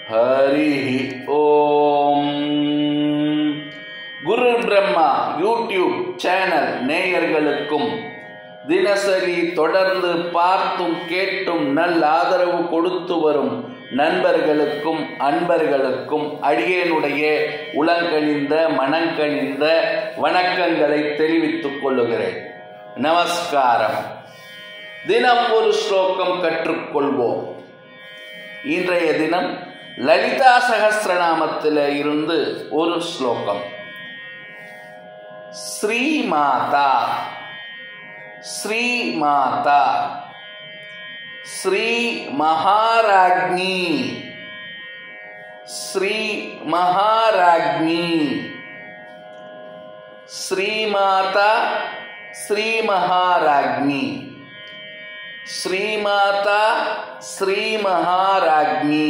ஹரி ஓம். குரு Brahma YouTube channel நேயர்களுக்கும் தினசரி தொடர்ந்து பார்த்தும் கேட்டும் நல்ல ஆதரவு கொடுத்து வரும் நண்பர்களுக்கும் அன்பர்களுக்கும் அடியேனுடைய உளங்கனிந்த மனங்கனிந்த வணக்கங்களை தெரிவித்துக் கொள்ளுகிறேன். நமஸ்காரம். தினம் ஒரு ஸ்லோகம் கற்றுக்கொள்வோம். இன்றைய தினம் லலிதா சகஸ்ரநாமத்தில் இருந்து ஒரு ஸ்லோகம். ஸ்ரீமாதா ஸ்ரீமாதா ஸ்ரீ மகாராஜ்ஞி ஸ்ரீ மகாராஜ்ஞி ஸ்ரீமாதா ஸ்ரீ மகாராஜ்ஞி ஸ்ரீமாதா ஸ்ரீ மகாராஜ்ஞி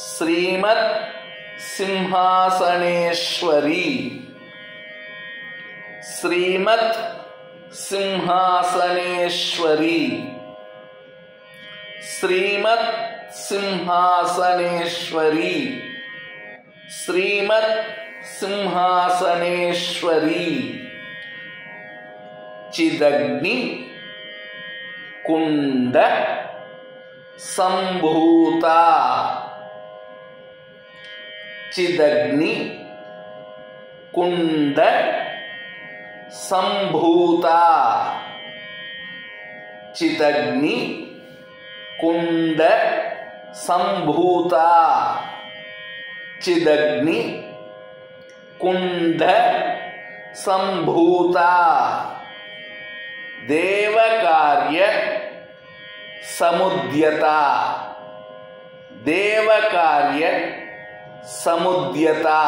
ஸ்ரீமத் சிம்ஹாசனேஸ்வரி ஸ்ரீமத் சிம்ஹாசனேஸ்வரி ஸ்ரீமத் சிம்ஹாசனேஸ்வரி ஸ்ரீமத் சிம்ஹாசனேஸ்வரி சிதக்னி குண்ட சம்பூதா சிதக்னி குண்ட சம்பூதா சிதக்னி குண்ட சம்பூதா சிதக்னி குண்ட சம்பூதா தேவகார்ய சமுத்யதா தேவகார்ய சமுத்யதா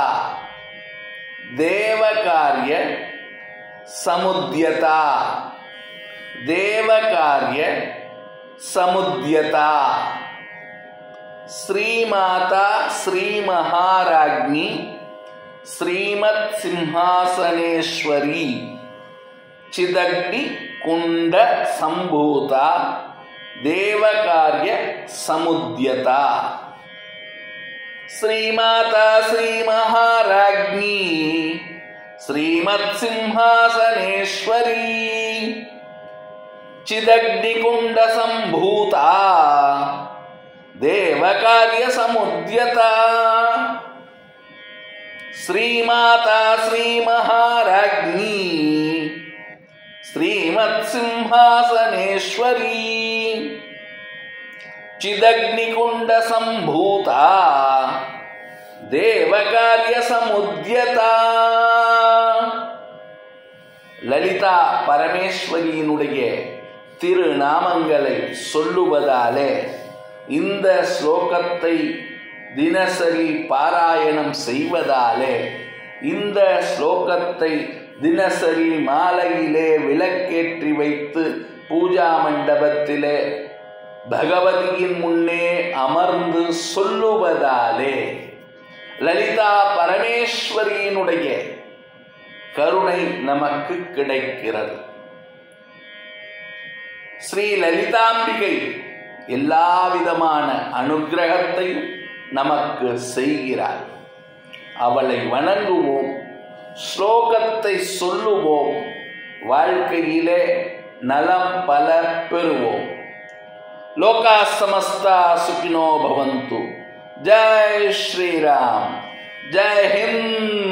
தேவகார்ய சமுத்யதா தேவகார்ய சமுத்யதா ஸ்ரீமாதா ஸ்ரீ மகாராஜ்ஞி ஸ்ரீமத் சிம்ஹாசனேஸ்வரி சிதக்னி குண்ட சம்பூதா தேவகார்ய சமுத்யதா. ஸ்ரீமாதா ஸ்ரீ மகாராஜ்ஞி ஸ்ரீமத் சிம்ஹாசனேஸ்வரி சிதக்னி குண்ட சம்பூதா தேவகார்ய சமுத்யதா. ஸ்ரீமாதா ஸ்ரீ மகாராஜ்ஞி ஸ்ரீமத் சிம்ஹாசனேஸ்வரி சிதக்னி குண்ட சம்பூதா தேவகார்ய சமுத்யதா. லலிதா பரமேஸ்வரியினுடைய திருநாமங்களை சொல்லுவதாலே இந்த ஸ்லோகத்தை தினசரி பாராயணம் செய்வதாலே இந்த ஸ்லோகத்தை தினசரி மாலையிலே விளக்கேற்றி வைத்து பூஜா மண்டபத்திலே பகவதியின் முன்னே அமர்ந்து சொல்லுவதாலே லலிதா பரமேஸ்வரியினுடைய கருணை நமக்கு கிடைக்கிறது. ஸ்ரீ லலிதாம்பிகை எல்லா விதமான அனுக்கிரகத்தையும் நமக்கு செய்கிறார். அவளை வணங்குவோம், ஸ்லோகத்தை சொல்லுவோம், வாழ்க்கையிலே நலம் பல பெறுவோம். லோகா சமஸ்தா சுகினோ பவந்து. ஜெய் ஸ்ரீராம். ஜெய் ஹிந்த்.